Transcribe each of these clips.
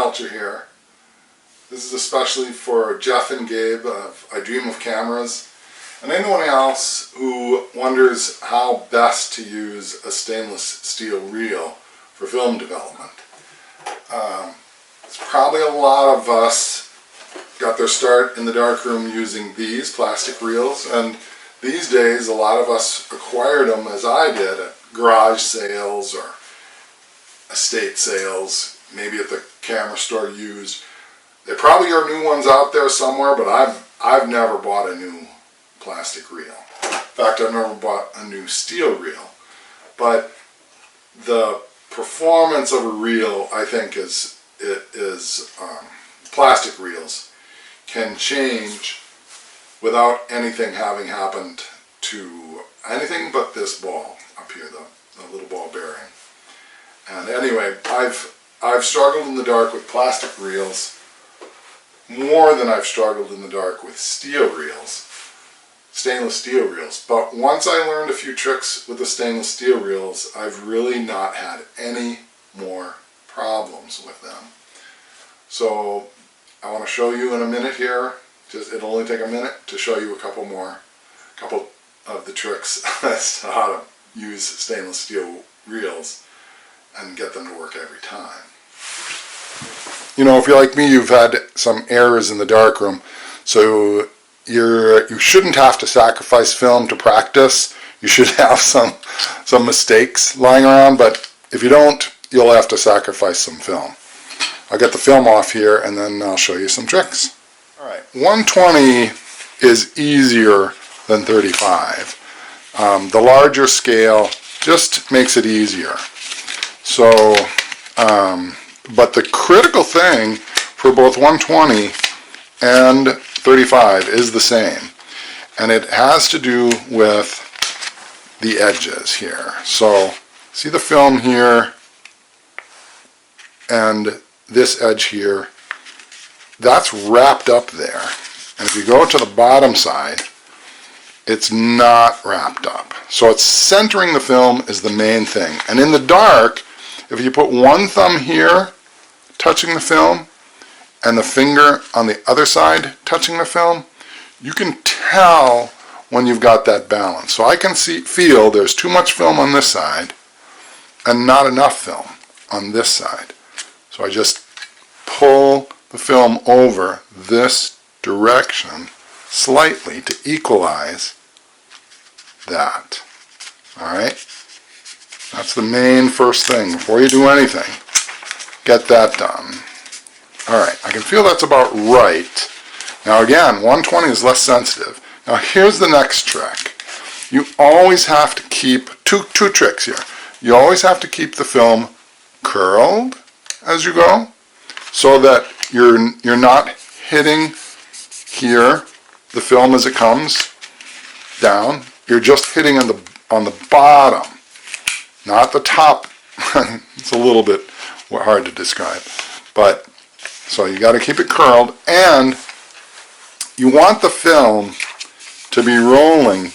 culture here. This is especially for Jeff and Gabe of I Dream of Cameras, and anyone else who wonders how best to use a stainless steel reel for film development. It's probably a lot of us got their start in the darkroom using these plastic reels, and these days a lot of us acquired them, as I did, at garage sales or estate sales, maybe at the camera store used. There probably are new ones out there somewhere, but I've never bought a new plastic reel. In fact, I've never bought a new steel reel. But the performance of a reel, I think, plastic reels can change without anything having happened to anything but this ball up here, the little ball bearing. And anyway, I've struggled in the dark with plastic reels more than I've struggled in the dark with steel reels, stainless steel reels. But once I learned a few tricks with the stainless steel reels, I've really not had any more problems with them. So I want to show you in a minute here. It'll only take a minute to show you a couple of the tricks as to how to use stainless steel reels and get them to work every time. You know, if you're like me, you've had some errors in the darkroom, so you shouldn't have to sacrifice film to practice. You should have some mistakes lying around, but if you don't, you'll have to sacrifice some film. I'll get the film off here and then I'll show you some tricks. Alright, 120 is easier than 35. The larger scale just makes it easier. So, but the critical thing for both 120 and 35 is the same, and it has to do with the edges here. So see the film here and this edge here, that's wrapped up there, and if you go to the bottom side, it's not wrapped up. So it's centering the film is the main thing. And in the dark, if you put one thumb here touching the film and the finger on the other side touching the film, you can tell when you've got that balance. So I can feel there's too much film on this side and not enough film on this side. So I just pull the film over this direction slightly to equalize that. Alright? That's the main first thing. Before you do anything, get that done. Alright, I can feel that's about right. Now again, 120 is less sensitive. Now here's the next trick. You always have to keep, two tricks here. You always have to keep the film curled as you go, so that you're not hitting here the film as it comes down. You're just hitting on the bottom, not the top. It's a little bit hard to describe, but so you got to keep it curled, and you want the film to be rolling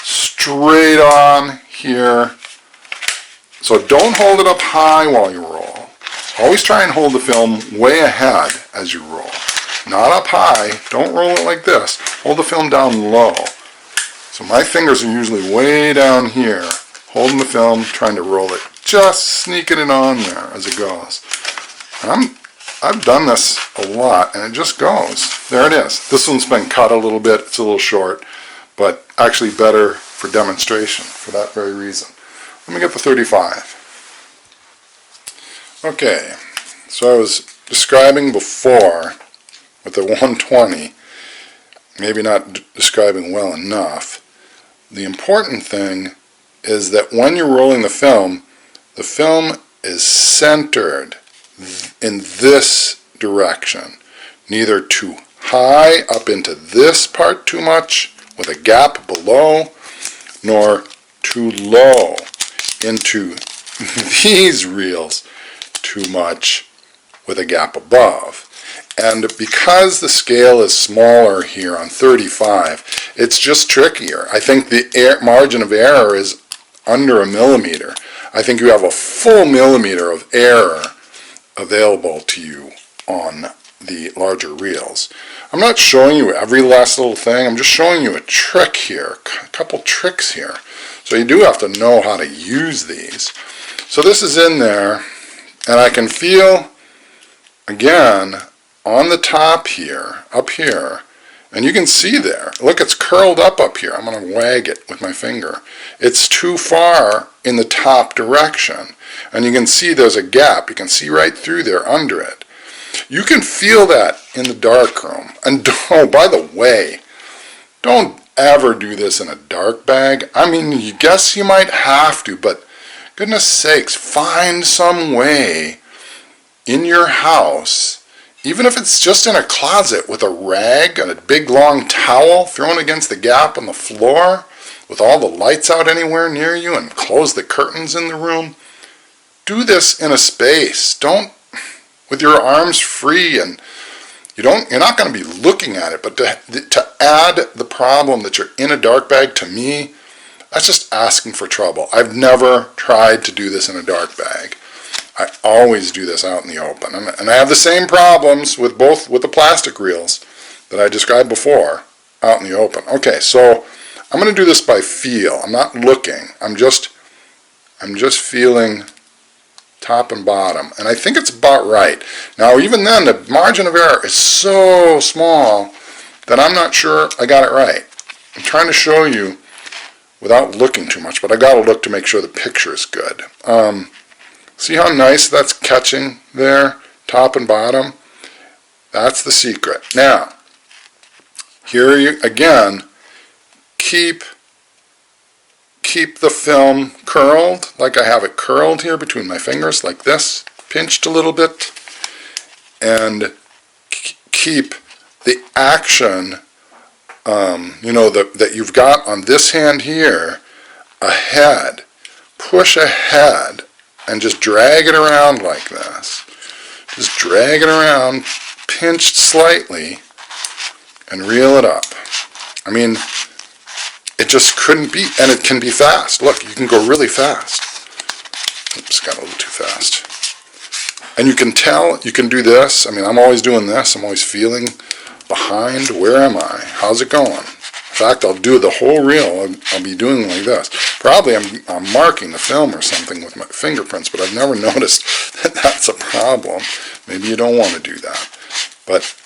straight on here. So don't hold it up high while you roll. Always try and hold the film way ahead as you roll. Not up high. Don't roll it like this. Hold the film down low. So my fingers are usually way down here, holding the film, trying to roll it, just sneaking it on there as it goes. I've done this a lot, and it just goes. There it is. This one's been cut a little bit. It's a little short, but actually better for demonstration for that very reason. Let me get the 35. Okay, so I was describing before with the 120, maybe not describing well enough. The important thing is that when you're rolling the film is centered in this direction, neither too high up into this part too much with a gap below, nor too low into these reels too much with a gap above. And because the scale is smaller here on 35, it's just trickier. I think the margin of error is under a millimeter. I think you have a full millimeter of error available to you on the larger reels. I'm not showing you every last little thing, I'm just showing you a trick here, a couple tricks here. So you do have to know how to use these. So this is in there, and I can feel, again, on the top here, up here, and you can see there, look, it's curled up here. I'm going to wag it with my finger. It's too far in the top direction, and you can see there's a gap. You can see right through there under it. You can feel that in the darkroom. And oh, by the way, don't ever do this in a dark bag. I mean, you guess you might have to, but goodness sakes, find some way in your house, even if it's just in a closet with a rag and a big long towel thrown against the gap on the floor with all the lights out anywhere near you, and close the curtains in the room. Do this in a space. Don't with your arms free, and you're not going to be looking at it, but to add the problem that you're in a dark bag, to me, that's just asking for trouble. I've never tried to do this in a dark bag. I always do this out in the open, and I have the same problems with the plastic reels that I described before out in the open. Okay, so I'm going to do this by feel. I'm not looking. I'm just feeling top and bottom, and I think it's about right. Now, even then, the margin of error is so small that I'm not sure I got it right. I'm trying to show you without looking too much, but I got to look to make sure the picture is good. See how nice that's catching there, top and bottom? That's the secret. Now, here you again, keep the film curled, like I have it curled here between my fingers, like this, pinched a little bit, and keep the action, that you've got on this hand here, ahead. Push ahead, and just drag it around like this. Just drag it around, pinched slightly, and reel it up. I mean, it just couldn't be, and it can be fast. Look, you can go really fast. Oops, got a little too fast. And you can tell, you can do this. I mean, I'm always doing this. I'm always feeling behind. Where am I? How's it going? In fact, I'll do the whole reel. I'll be doing like this. Probably I'm marking the film or something with my fingerprints, but I've never noticed that that's a problem. Maybe you don't want to do that. But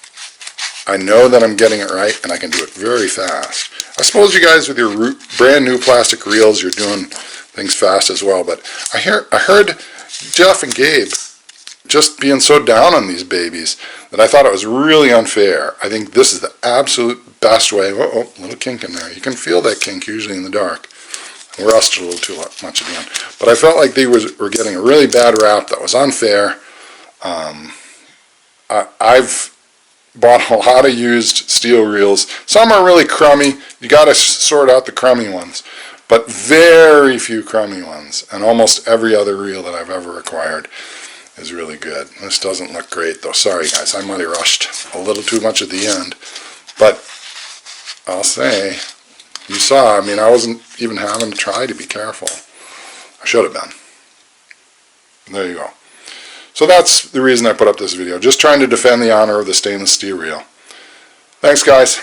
I know that I'm getting it right, and I can do it very fast. I suppose you guys with your brand new plastic reels, you're doing things fast as well, but I heard Jeff and Gabe just being so down on these babies that I thought it was really unfair. I think this is the absolute best way. Oh, little kink in there. You can feel that kink usually in the dark. I rusted a little too much again. But I felt like they were getting a really bad rap that was unfair. I've bought a lot of used steel reels. Some are really crummy. You got to sort out the crummy ones, but very few crummy ones. And almost every other reel that I've ever acquired is really good. This doesn't look great though. Sorry guys, I might have rushed a little too much at the end, but I'll say, you saw, I mean, I wasn't even having to try to be careful. I should have been. There you go. So that's the reason I put up this video. Just trying to defend the honor of the stainless steel reel. Thanks, guys.